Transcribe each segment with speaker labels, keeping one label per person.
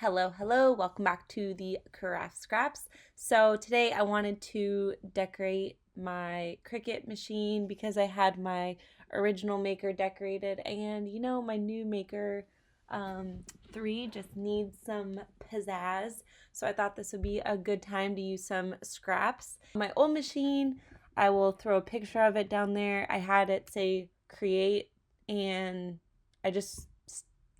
Speaker 1: Hello, welcome back to the Craft Scraps. So today I wanted to decorate my Cricut machine because I had my original maker decorated, and you know, my new maker 3 just needs some pizzazz. So I thought this would be a good time to use some scraps. My old machine, I will throw a picture of it down there. I had it say create, and I just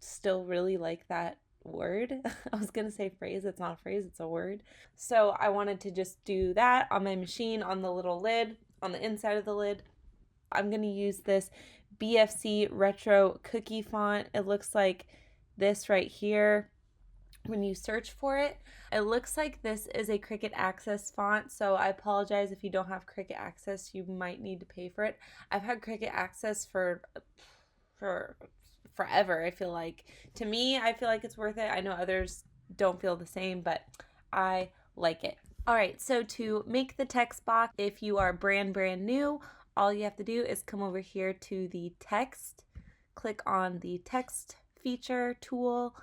Speaker 1: still really like that word. I was gonna say phrase, it's not a phrase, it's a word. So I wanted to just do that on my machine, on the little lid, on the inside of the lid. I'm gonna use this BFC retro cookie font. It looks like this right here when you search for it. It looks like this is a Cricut Access font, so I apologize if you don't have Cricut Access. You might need to pay for it. I've had Cricut Access for forever. I feel like, to me, I feel like it's worth it. I know others don't feel the same, but I like it. All right, so to make the text box, if you are brand new, all you have to do is come over here to the text, click on the text feature tool,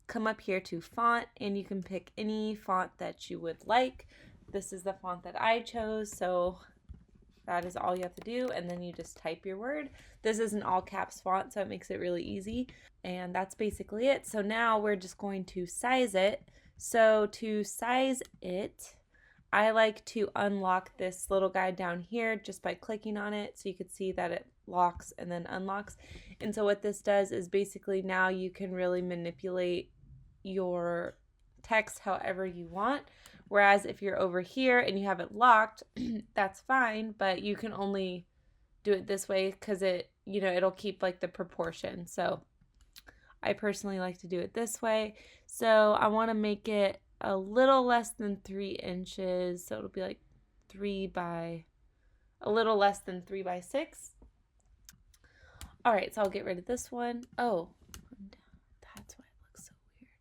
Speaker 1: come up here to font, and you can pick any font that you would like. This is the font that I chose, so that is all you have to do, and then you just type your word. This is an all caps font, so it makes it really easy, and that's basically it. So now we're just going to size it. So to size it, I like to unlock this little guy down here just by clicking on it, so you can see that it locks and then unlocks. And so what this does is basically now you can really manipulate your text however you want. Whereas if you're over here and you have it locked, that's fine, but you can only do it this way because it'll keep like the proportion. So I personally like to do it this way. So I want to make it a little less than 3 inches. So it'll be like a little less than 3 by 6. All right, so I'll get rid of this one. Oh, that's why it looks so weird.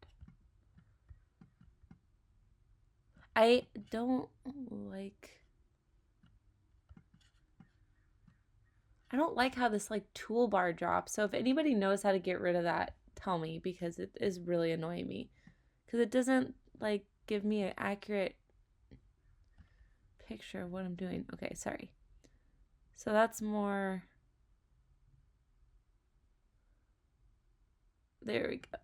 Speaker 1: I don't like how this like toolbar drops. So if anybody knows how to get rid of that, tell me, because it is really annoying me. Because it doesn't like give me an accurate picture of what I'm doing. Okay, sorry. So that's more. There we go.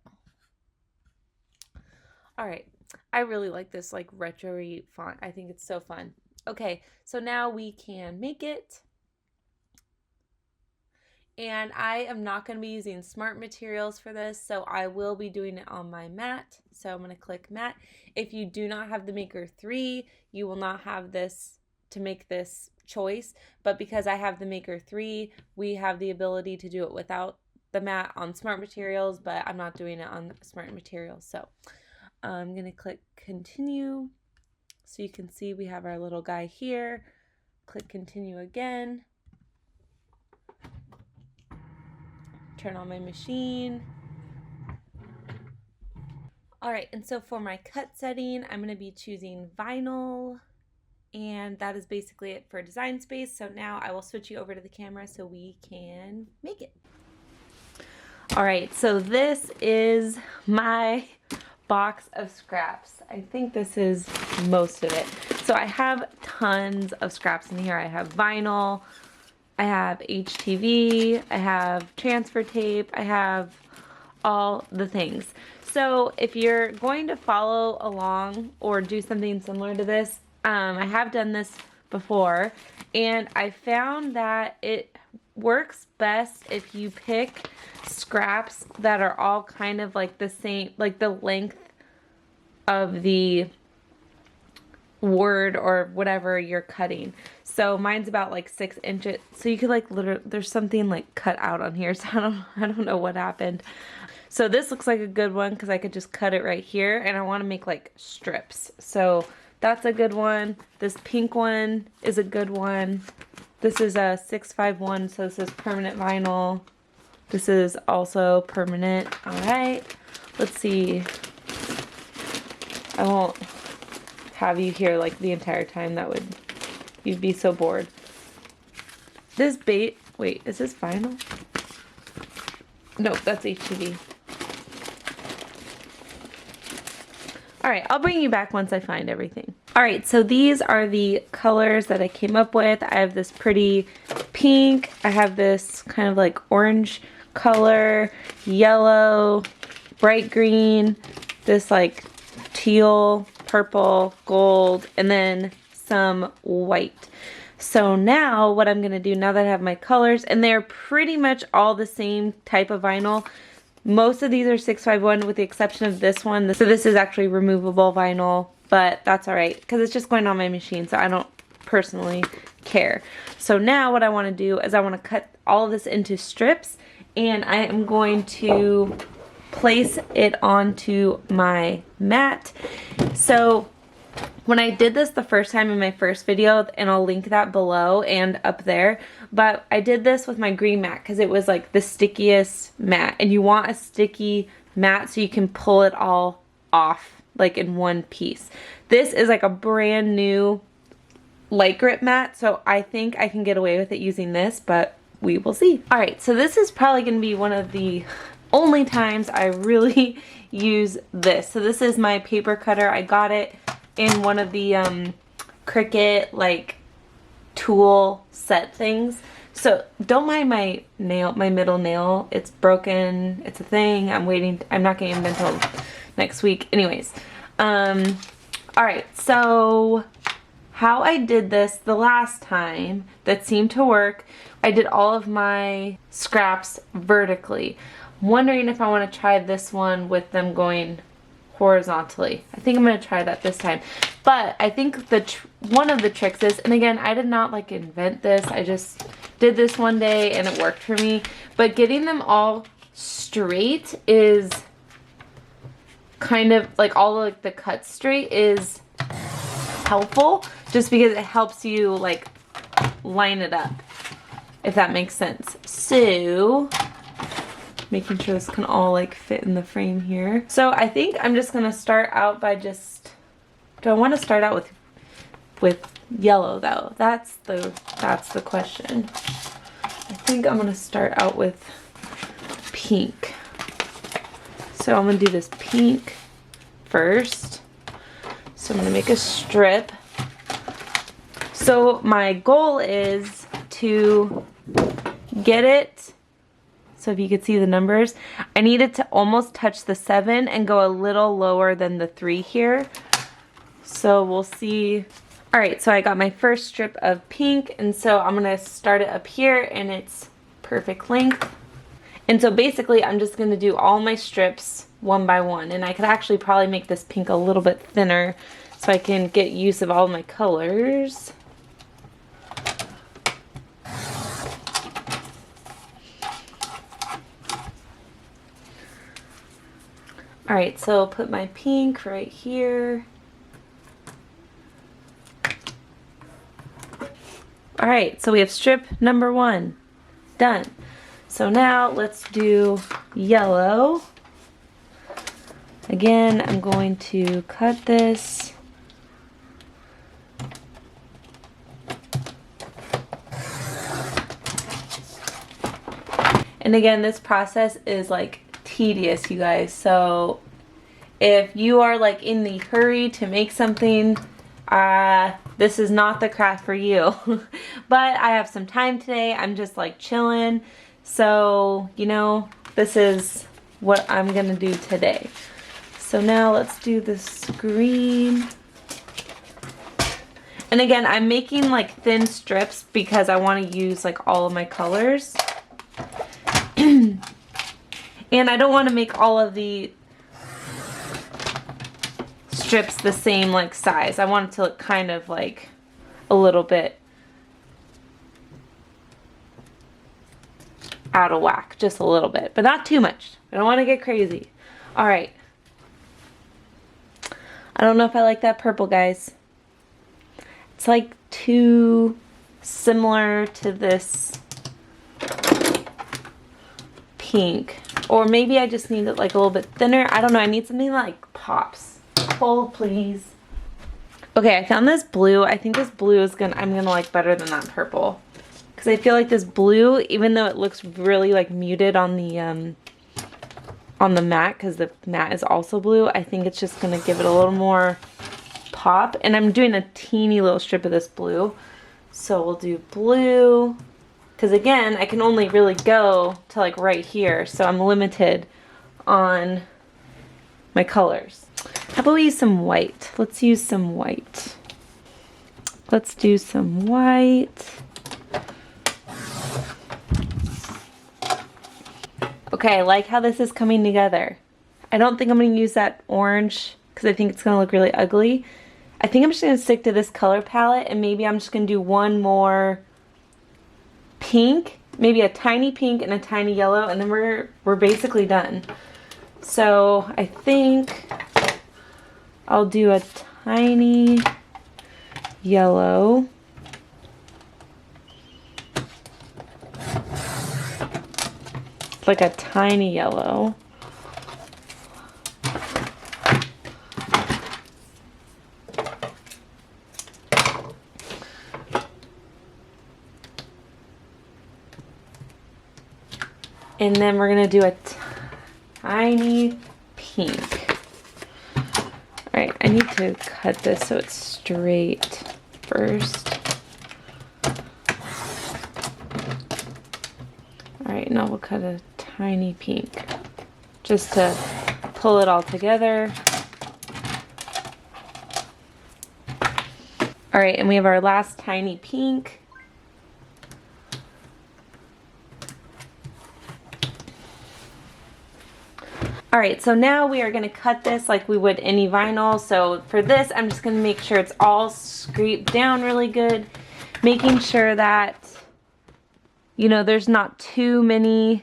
Speaker 1: All right. I really like this like retro-y font. I think it's so fun. Okay, so now we can make it. And I am not going to be using smart materials for this, so I will be doing it on my mat. So I'm going to click mat. If you do not have the Maker 3, you will not have this to make this choice. But because I have the Maker 3, we have the ability to do it without the mat on smart materials, but I'm not doing it on smart materials. So I'm going to click continue. So you can see we have our little guy here. Click continue again. Turn on my machine. All right, and so for my cut setting, I'm going to be choosing vinyl, and that is basically it for design space. So now I will switch you over to the camera so we can make it. All right, so this is my box of scraps. I think this is most of it. So I have tons of scraps in here. I have vinyl, I have HTV, I have transfer tape, I have all the things. So if you're going to follow along or do something similar to this, I have done this before, and I found that it works best if you pick scraps that are all kind of like the same, like the length of the word or whatever you're cutting. So mine's about like 6 inches. So you could like literally, there's something like cut out on here. So I don't know what happened. So this looks like a good one because I could just cut it right here, and I want to make like strips. So that's a good one. This pink one is a good one. This is a 651, so this is permanent vinyl. This is also permanent. All right, let's see. I won't have you here like the entire time. You'd be so bored. This bait, wait, is this vinyl? No, that's HTV. All right, I'll bring you back once I find everything. All right, so these are the colors that I came up with. I have this pretty pink. I have this kind of like orange color, yellow, bright green, this like teal, purple, gold, and then some white. So now what I'm gonna do, now that I have my colors, and they're pretty much all the same type of vinyl. Most of these are 651 with the exception of this one. So this is actually removable vinyl, but that's all right because it's just going on my machine, so I don't personally care. So now what I want to do is I want to cut all of this into strips, and I am going to place it onto my mat. So when I did this the first time in my first video, and I'll link that below and up there, but I did this with my green mat because it was like the stickiest mat, and you want a sticky mat so you can pull it all off like in one piece. This is like a brand new light grip mat, so I think I can get away with it using this, but we will see. All right, so this is probably going to be one of the only times I really use this. So this is my paper cutter. I got it in one of the Cricut like tool set things. So don't mind my nail, my middle nail. It's broken. It's a thing. I'm waiting. I'm not getting it until next week. Anyways, all right. So how I did this the last time that seemed to work, I did all of my scraps vertically. I'm wondering if I want to try this one with them going horizontally. I think I'm going to try that this time. But I think one of the tricks is, and again, I did not like invent this. I just did this one day and it worked for me. But getting them all straight is kind of like all like the cuts straight is helpful, just because it helps you like line it up, if that makes sense. So making sure this can all like fit in the frame here. So I think I'm just gonna start out by just, do I want to start out with yellow though? That's the question. I think I'm gonna start out with pink. So I'm gonna do this pink first. So I'm gonna make a strip. So my goal is to get it, so if you could see the numbers, I need it to almost touch the 7 and go a little lower than the 3 here. So we'll see. All right, so I got my first strip of pink, and so I'm gonna start it up here, and it's perfect length. And so basically I'm just gonna do all my strips one by one, and I could actually probably make this pink a little bit thinner so I can get use of all my colors. All right, so I'll put my pink right here. All right, so we have strip number 1 done. So now let's do yellow. Again, I'm going to cut this. And again, this process is like tedious, you guys. So if you are like in the hurry to make something, this is not the craft for you. But I have some time today. I'm just like chilling. So, you know, this is what I'm gonna do today. So now let's do this green. And again, I'm making like thin strips because I want to use like all of my colors. And I don't want to make all of the strips the same like size. I want it to look kind of like a little bit out of whack, just a little bit, but not too much. I don't want to get crazy. All right. I don't know if I like that purple, guys. It's like too similar to this pink. Or maybe I just need it like a little bit thinner. I don't know. I need something that like pops. Hold, please. Okay, I found this blue. I think this blue is I'm gonna like better than that purple. Because I feel like this blue, even though it looks really like muted on the on the mat because the mat is also blue. I think it's just going to give it a little more pop. And I'm doing a teeny little strip of this blue. So we'll do blue. Because again, I can only really go to like right here. So I'm limited on my colors. How about we use some white? Let's use some white. Let's do some white. Okay, I like how this is coming together. I don't think I'm going to use that orange because I think it's going to look really ugly. I think I'm just going to stick to this color palette, and maybe I'm just going to do one more pink, maybe a tiny pink and a tiny yellow, and then we're basically done. So I think I'll do a tiny yellow. Like a tiny yellow. And then we're gonna do a tiny pink. All right, I need to cut this so it's straight first. All right, now we'll cut a tiny pink just to pull it all together. All right, and we have our last tiny pink. All right, so now we are gonna cut this like we would any vinyl. So for this, I'm just gonna make sure it's all scraped down really good, making sure that, you know, there's not too many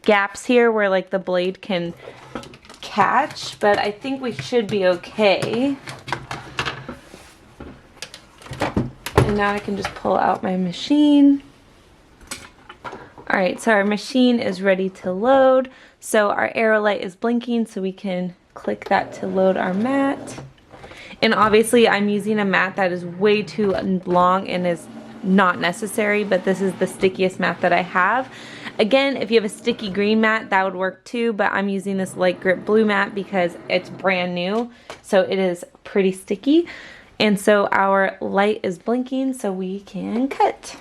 Speaker 1: gaps here where like the blade can catch, but I think we should be okay. And now I can just pull out my machine. All right, so our machine is ready to load. So our arrow light is blinking, so we can click that to load our mat. And obviously I'm using a mat that is way too long and is not necessary, but this is the stickiest mat that I have. Again, if you have a sticky green mat, that would work too, but I'm using this light grip blue mat because it's brand new, so it is pretty sticky. And so our light is blinking, so we can cut.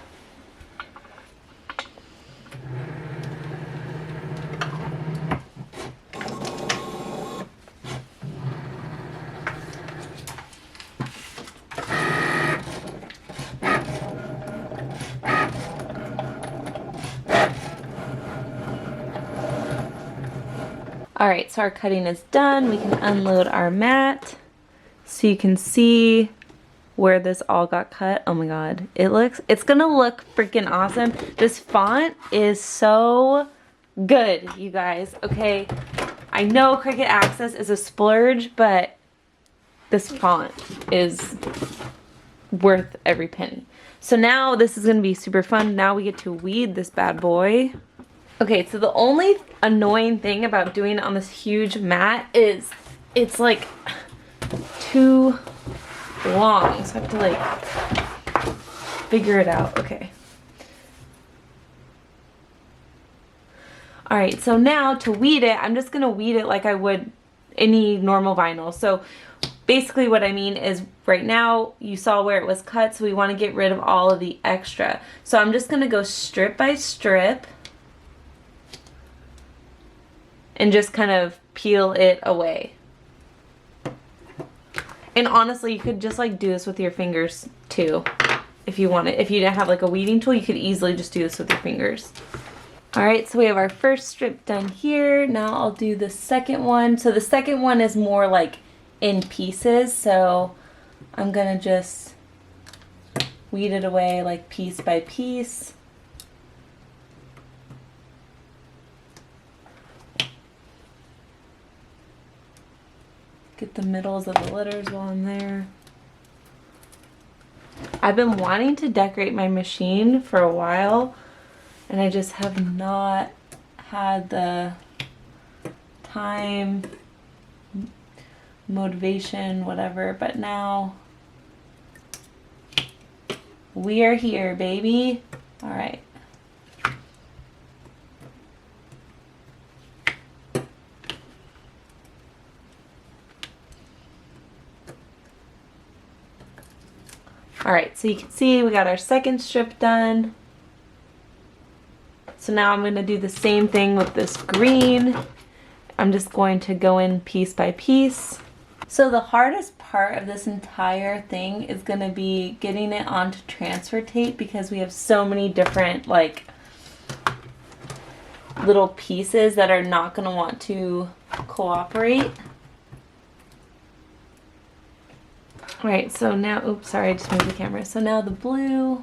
Speaker 1: Alright, so our cutting is done. We can unload our mat so you can see where this all got cut. Oh my god, it's gonna look freaking awesome. This font is so good, you guys. Okay, I know Cricut Access is a splurge, but this font is worth every penny. So now this is gonna be super fun. Now we get to weed this bad boy. Okay, so the only annoying thing about doing it on this huge mat is it's like too long, so I have to like figure it out. Okay. All right, so now to weed it, I'm just gonna weed it like I would any normal vinyl. So basically what I mean is right now you saw where it was cut, so we want to get rid of all of the extra. So I'm just gonna go strip by strip and just kind of peel it away. And honestly, you could just like do this with your fingers too, if you wanted. If you didn't have like a weeding tool, you could easily just do this with your fingers. All right, so we have our first strip done here. Now I'll do the second one. So the second one is more like in pieces, so I'm gonna just weed it away like piece by piece. Get the middles of the letters while I'm there. I've been wanting to decorate my machine for a while, and I just have not had the time, motivation, whatever, but now we are here, baby. All right. All right, so you can see we got our second strip done. So now I'm gonna do the same thing with this green. I'm just going to go in piece by piece. So the hardest part of this entire thing is gonna be getting it onto transfer tape because we have so many different like little pieces that are not gonna want to cooperate. All right, so now, oops, sorry, I just moved the camera. So now the blue.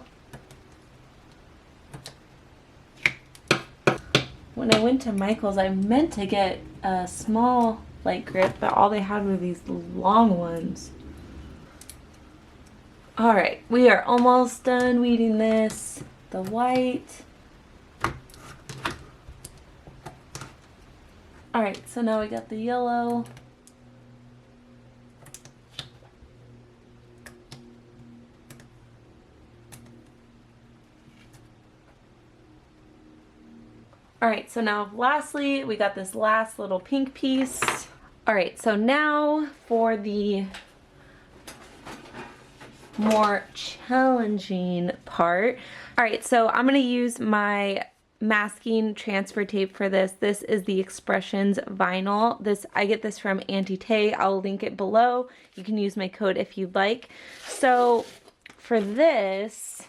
Speaker 1: When I went to Michael's, I meant to get a small light grip, but all they had were these long ones. All right, we are almost done weeding this. The white. All right, so now we got the yellow. All right, so now lastly, we got this last little pink piece. All right, so now for the more challenging part. All right, so I'm gonna use my masking transfer tape for this. This is the Expressions vinyl. I get this from Auntie Tay. I'll link it below. You can use my code if you'd like. So for this,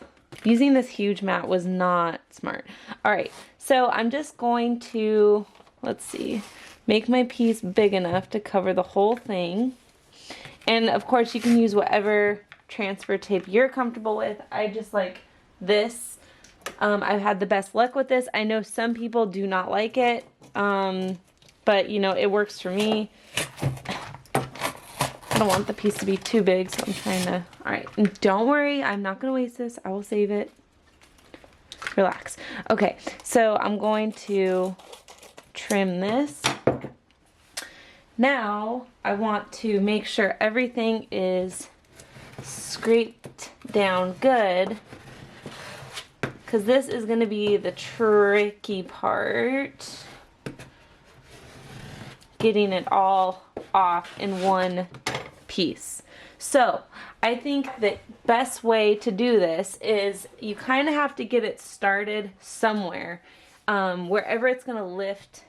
Speaker 1: using this huge mat was not smart. All right, so I'm just going to, let's see, make my piece big enough to cover the whole thing. And of course you can use whatever transfer tape you're comfortable with. I just like this. I've had the best luck with this. I know some people do not like it, but you know, it works for me. I don't want the piece to be too big, so I'm trying to, all right, and don't worry, I'm not gonna waste this. I will save it. Relax. Okay, so I'm going to trim this. Now, I want to make sure everything is scraped down good, because this is going to be the tricky part, getting it all off in one piece. So I think the best way to do this is you kind of have to get it started somewhere, wherever it's going to lift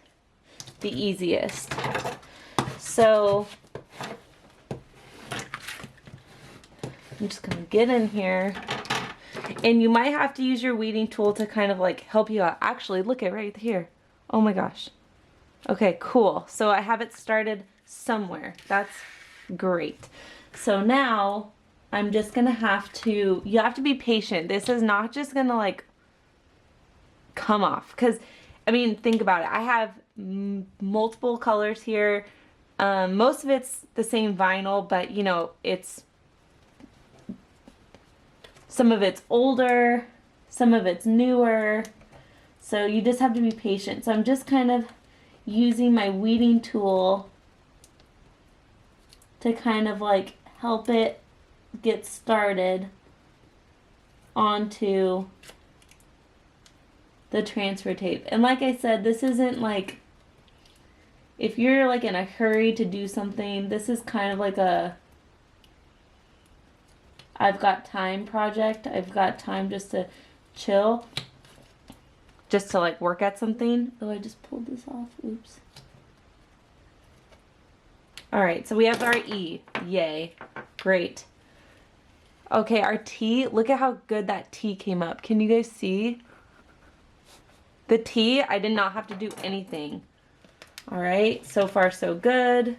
Speaker 1: the easiest. So I'm just going to get in here. And you might have to use your weeding tool to kind of like help you out. Actually, look at right here. Oh my gosh. Okay, cool. So I have it started somewhere. That's great. So now I'm just gonna have to, you have to be patient. This is not just gonna like come off. Because, I mean, think about it. I have multiple colors here. Most of it's the same vinyl, but you know, some of it's older, some of it's newer, so you just have to be patient. So I'm just kind of using my weeding tool to kind of like help it get started onto the transfer tape. And like I said, this isn't like, if you're like in a hurry to do something, this is kind of like a I've got time project. I've got time just to chill. Just to like work at something. Oh, I just pulled this off. Oops. Alright, so we have our E. Yay. Great. Okay, our T. Look at how good that T came up. Can you guys see? The T, I did not have to do anything. Alright, so far so good.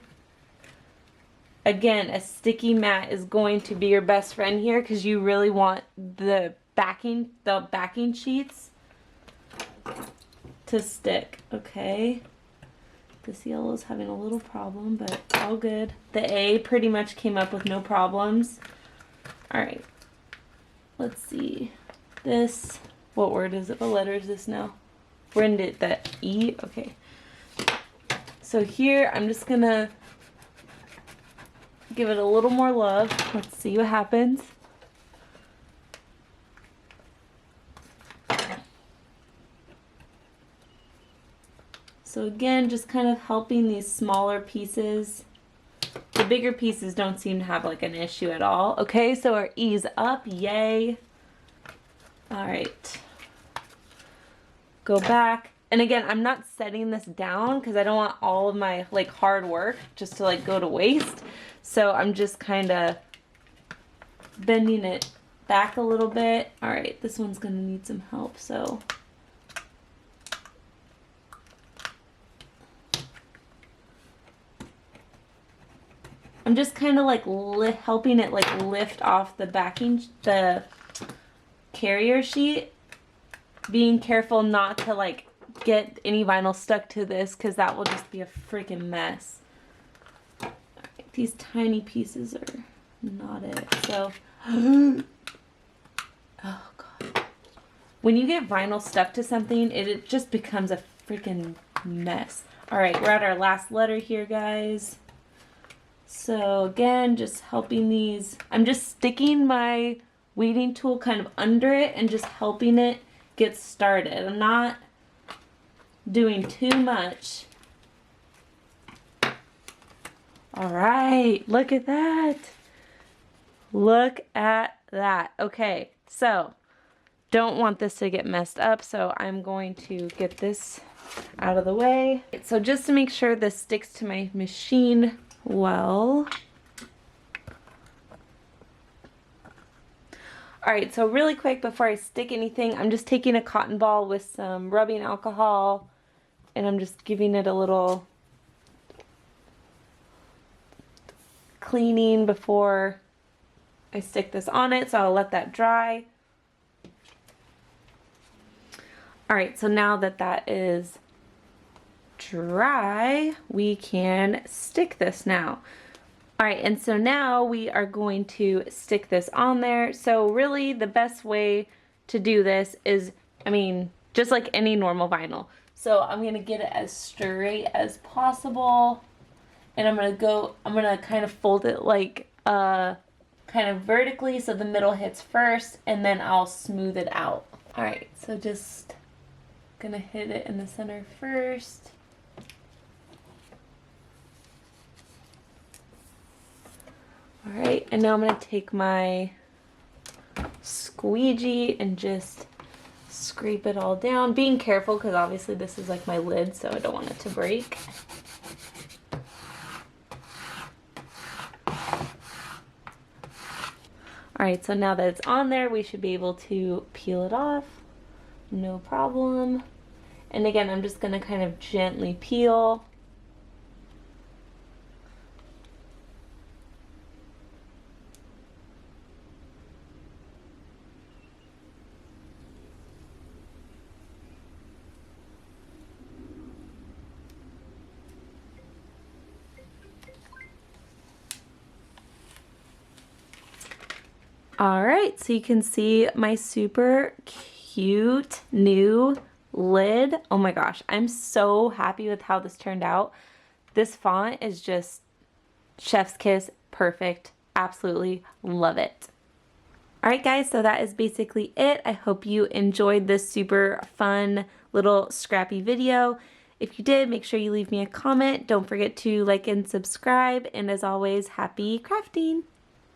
Speaker 1: Again, a sticky mat is going to be your best friend here because you really want the backing sheets to stick. Okay. This yellow is having a little problem, but all good. The A pretty much came up with no problems. Alright. Let's see. This, what word is it? What letter is this now? We're into the E? Okay. So here, I'm just gonna give it a little more love. Let's see what happens. So again, just kind of helping these smaller pieces. The bigger pieces don't seem to have like an issue at all. Okay, so our E's up, yay. All right. Go back. And again, I'm not setting this down because I don't want all of my like hard work just to like go to waste. So I'm just kind of bending it back a little bit. All right, this one's gonna need some help, so. I'm just kind of like helping it like lift off the backing, the carrier sheet. Being careful not to like get any vinyl stuck to this because that will just be a freaking mess. All right, these tiny pieces are not it. So, oh God. When you get vinyl stuck to something, it just becomes a freaking mess. All right, we're at our last letter here, guys. So again, just helping these. I'm just sticking my weeding tool kind of under it and just helping it get started. I'm not doing too much. All right, look at that. Look at that. Okay, so don't want this to get messed up, so I'm going to get this out of the way. So just to make sure this sticks to my machine well. All right, so really quick before I stick anything, I'm just taking a cotton ball with some rubbing alcohol and I'm just giving it a little cleaning before I stick this on it, so I'll let that dry. All right, so now that that is dry, we can stick this now. All right, and so now we are going to stick this on there. So really the best way to do this is, I mean, just like any normal vinyl. So I'm gonna get it as straight as possible. And I'm gonna kind of fold it like kind of vertically so the middle hits first, and then I'll smooth it out. All right, so just gonna hit it in the center first. All right, and now I'm gonna take my squeegee and just scrape it all down, being careful because obviously this is like my lid, so I don't want it to break. All right, so now that it's on there, we should be able to peel it off, no problem. And again, I'm just gonna kind of gently peel. All right, so you can see my super cute new lid. Oh my gosh, I'm so happy with how this turned out. This font is just chef's kiss, perfect. Absolutely love it. All right, guys, so that is basically it. I hope you enjoyed this super fun little scrappy video. If you did, make sure you leave me a comment. Don't forget to like and subscribe. And as always, happy crafting.